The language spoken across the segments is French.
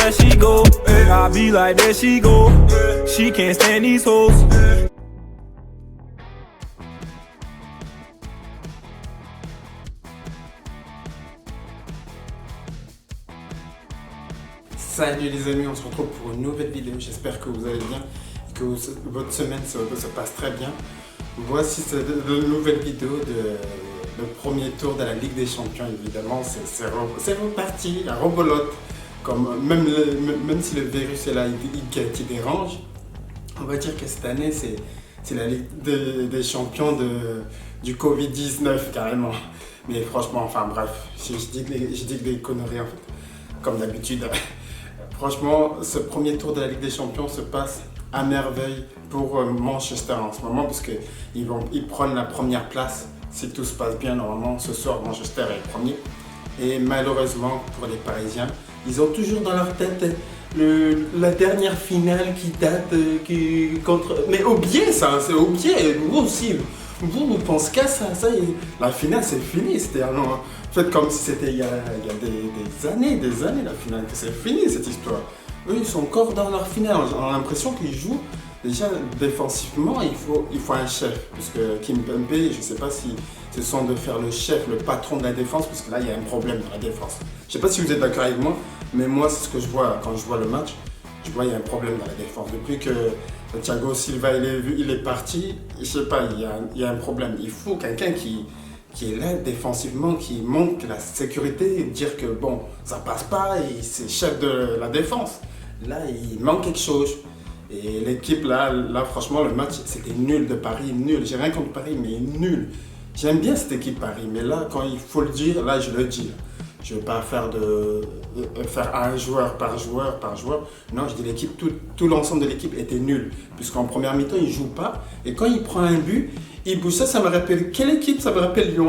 there she go. I be like, there she go. She can't stand these hoes. Salut les amis, on se retrouve pour une nouvelle vidéo. J'espère que vous allez bien et que votre semaine se passe très bien. Voici cette nouvelle vidéo de premier tour de la Ligue des Champions. Évidemment, c'est reparti, la rebolote. Même si le virus est là, qui dérange, on va dire que cette année, c'est la Ligue des Champions du Covid-19 carrément. Mais franchement, enfin bref, je dis des conneries en fait, comme d'habitude. Franchement, ce premier tour de la Ligue des Champions se passe à merveille pour Manchester en ce moment, parce qu'ils prennent la première place. Si tout se passe bien, normalement, ce soir, Manchester est premier. Et malheureusement, pour les Parisiens, ils ont toujours dans leur tête la dernière finale qui date contre... Mais oubliez ça, c'est oublié. Vous aussi, vous pensez qu'à ça. La finale, c'est fini. C'était faites comme si c'était il y a des années la finale, que c'est fini cette histoire. Eux, ils sont encore dans leur finale. On a l'impression qu'ils jouent. Déjà, défensivement, il faut un chef. Parce que Kimpembe, je ne sais pas si ce sont de faire le chef, le patron de la défense, parce que là, il y a un problème dans la défense. Je ne sais pas si vous êtes d'accord avec moi, mais moi, c'est ce que je vois quand je vois le match. Je vois qu'il y a un problème dans la défense. Depuis que Thiago Silva il est parti, je ne sais pas, il y a un problème. Il faut quelqu'un qui est là défensivement, qui montre la sécurité et dire que bon, ça passe pas et c'est chef de la défense. Là, il manque quelque chose. Et l'équipe là, franchement, le match, c'était nul de Paris, nul. J'ai rien contre Paris, mais nul. J'aime bien cette équipe Paris, mais là, quand il faut le dire, là, je le dis. Je ne veux pas faire un joueur par joueur. Non, je dis l'équipe, tout l'ensemble de l'équipe était nul. Puisqu'en première mi-temps, il ne joue pas. Et quand il prend un but, il bouge. Ça me rappelle... Quelle équipe? Ça me rappelle Lyon.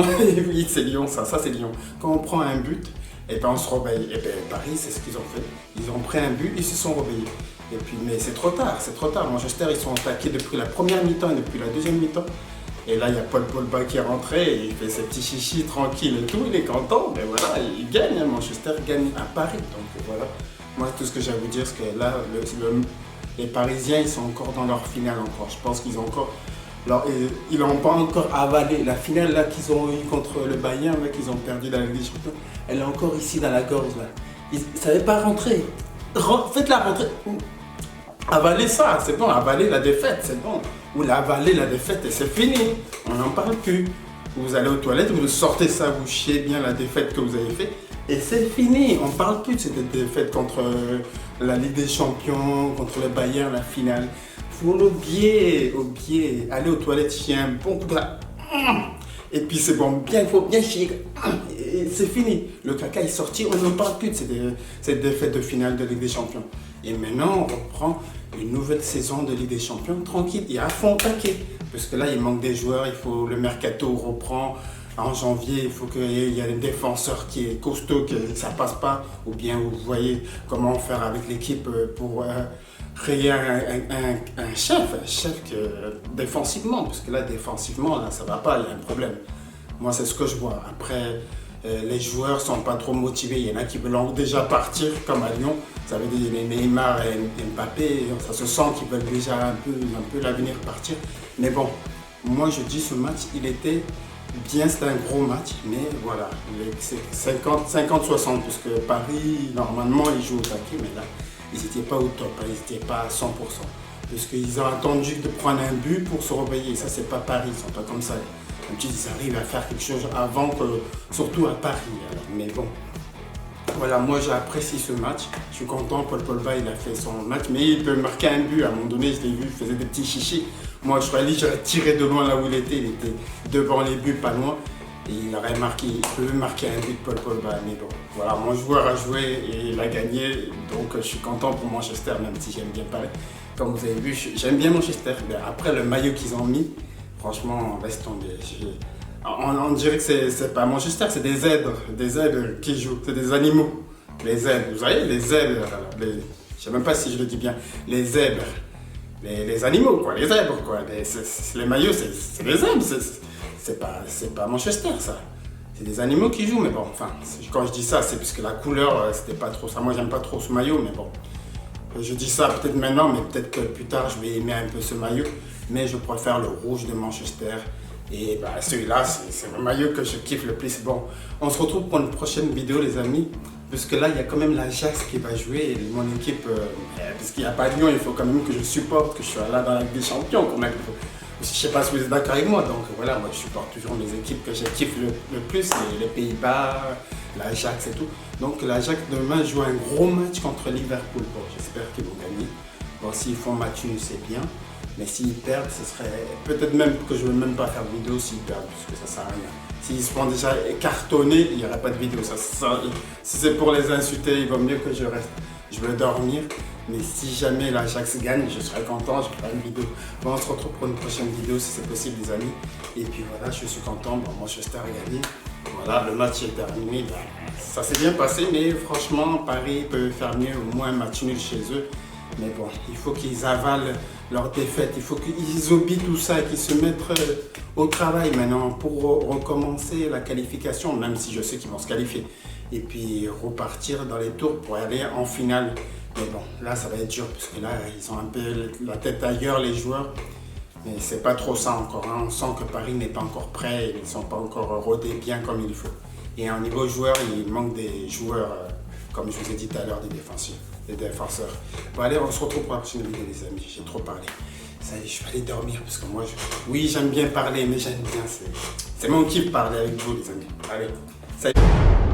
Oui, c'est Lyon, ça c'est Lyon. Quand on prend un but, et ben on se réveille. Et ben Paris, c'est ce qu'ils ont fait. Ils ont pris un but, ils se sont réveillés. Et puis, mais c'est trop tard. Manchester, ils sont attaqués depuis la première mi-temps et depuis la deuxième mi-temps. Et là, il y a Paul Pogba qui est rentré et il fait ses petits chichis tranquille et tout. Il est content. Mais voilà, il gagne. Manchester gagne à Paris. Donc voilà. Moi, tout ce que j'ai à vous dire, c'est que là, les Parisiens, ils sont encore dans leur finale encore. Je pense qu'ils ont encore... ils n'ont pas encore avalé. La finale là qu'ils ont eu contre le Bayern, là, qu'ils ont perdu dans la Ligue des Champions, elle est encore ici dans la gorge. Là. Ils ne savaient pas rentrer. Faites-la rentrer. Avalez ça, c'est bon. Avalez la défaite, c'est bon. Vous l'avalez la défaite et c'est fini. On n'en parle plus. Vous allez aux toilettes, vous sortez ça, vous chiez bien la défaite que vous avez faite et c'est fini. On ne parle plus de cette défaite contre la Ligue des Champions, contre le Bayern, la finale. Faut l'oublier. Allez aux toilettes, chier un bon coup de... Et puis c'est bon, il faut bien chier. Et c'est fini. Le caca est sorti, on n'en parle plus de cette défaite de finale de Ligue des Champions. Et maintenant, on reprend une nouvelle saison de Ligue des Champions tranquille et à fond taquet. Parce que là, il manque des joueurs, le mercato reprend. En janvier, il faut qu'il y ait un défenseur qui est costaud, que ça passe pas. Ou bien vous voyez comment faire avec l'équipe pour créer un chef défensivement. Parce que là, défensivement, là, ça va pas, il y a un problème. Moi, c'est ce que je vois. Après, les joueurs sont pas trop motivés. Il y en a qui veulent déjà partir, comme à Lyon. Ça veut dire les Neymar et Mbappé, ça se sent qu'ils veulent déjà un peu l'avenir partir. Mais bon, moi je dis ce match, il était bien, c'était un gros match, mais voilà, c'est 50-60, parce que Paris, normalement, ils jouent au taquet, mais là, ils n'étaient pas au top, ils n'étaient pas à 100%. Parce qu'ils ont attendu de prendre un but pour se réveiller. Ça, c'est pas Paris, ils sont pas comme ça. D'habitude, ils arrivent à faire quelque chose avant que, surtout à Paris. Alors. Mais bon. Voilà, moi j'apprécie ce match. Je suis content, Paul Pogba il a fait son match, mais il peut marquer un but. À un moment donné, je l'ai vu, il faisait des petits chichis. Moi je j'aurais tiré de loin là où il était devant les buts, pas loin. Et il peut marquer un but, Paul Pogba. Mais bon, voilà, mon joueur a joué et il a gagné. Donc je suis content pour Manchester, même si j'aime bien Paris. Comme vous avez vu, j'aime bien Manchester. Mais après le maillot qu'ils ont mis, franchement, laisse tomber. On dirait que c'est pas Manchester, c'est des zèbres qui jouent, c'est des animaux. Les zèbres, vous voyez, les zèbres, je ne sais même pas si je le dis bien, les zèbres, les animaux, quoi, les zèbres, quoi. Les maillots, c'est les zèbres, c'est pas Manchester, ça. c'est des animaux qui jouent, mais bon, enfin, quand je dis ça, c'est parce que la couleur, c'était pas trop ça. Moi, j'aime pas trop ce maillot, mais bon. Je dis ça peut-être maintenant, mais peut-être que plus tard, je vais aimer un peu ce maillot. Mais je préfère le rouge de Manchester. Et bah, celui-là, c'est le maillot que je kiffe le plus. Bon, on se retrouve pour une prochaine vidéo, les amis. Parce que là, il y a quand même l'Ajax qui va jouer. Et mon équipe, parce qu'il n'y a pas de Lyon, il faut quand même que je supporte, que je sois là dans la Ligue des Champions. Quand même. Je ne sais pas si vous êtes d'accord avec moi. Donc voilà, moi je supporte toujours les équipes que je kiffe le plus. Les Pays-Bas, l'Ajax et tout. Donc l'Ajax demain joue un gros match contre Liverpool. Bon, j'espère qu'ils vont gagner. Bon, s'ils font match nul, c'est bien. Mais s'ils perdent, ce serait peut-être même que je ne vais même pas faire de vidéo s'ils perdent, puisque ça ne sert à rien. S'ils se font déjà cartonner, il n'y aurait pas de vidéo. Si c'est pour les insulter, il vaut mieux que je reste. Je vais dormir. Mais si jamais l'Ajax gagne, je serai content, je ferai une vidéo. Bon, on se retrouve pour une prochaine vidéo si c'est possible, les amis. Et puis voilà, je suis content. Bon, Manchester a gagné. Voilà, le match est terminé. Ben, ça s'est bien passé, mais franchement, Paris peut faire mieux, au moins un match nul chez eux. Mais bon, il faut qu'ils avalent leur défaite, il faut qu'ils oublient tout ça et qu'ils se mettent au travail maintenant pour recommencer la qualification, même si je sais qu'ils vont se qualifier. Et puis repartir dans les tours pour aller en finale. Mais bon, là ça va être dur parce que là ils ont un peu la tête ailleurs les joueurs. Mais c'est pas trop ça encore, hein. On sent que Paris n'est pas encore prêt, ils ne sont pas encore rodés bien comme il faut. Et au niveau joueur, il manque des joueurs, comme je vous ai dit tout à l'heure, des défenseurs. Bon allez, on se retrouve pour la prochaine vidéo les amis, j'ai trop parlé. Ça y est, je vais aller dormir parce que moi, oui j'aime bien parler, mais j'aime bien, c'est mon kiff parler avec vous les amis. Allez, ça y est.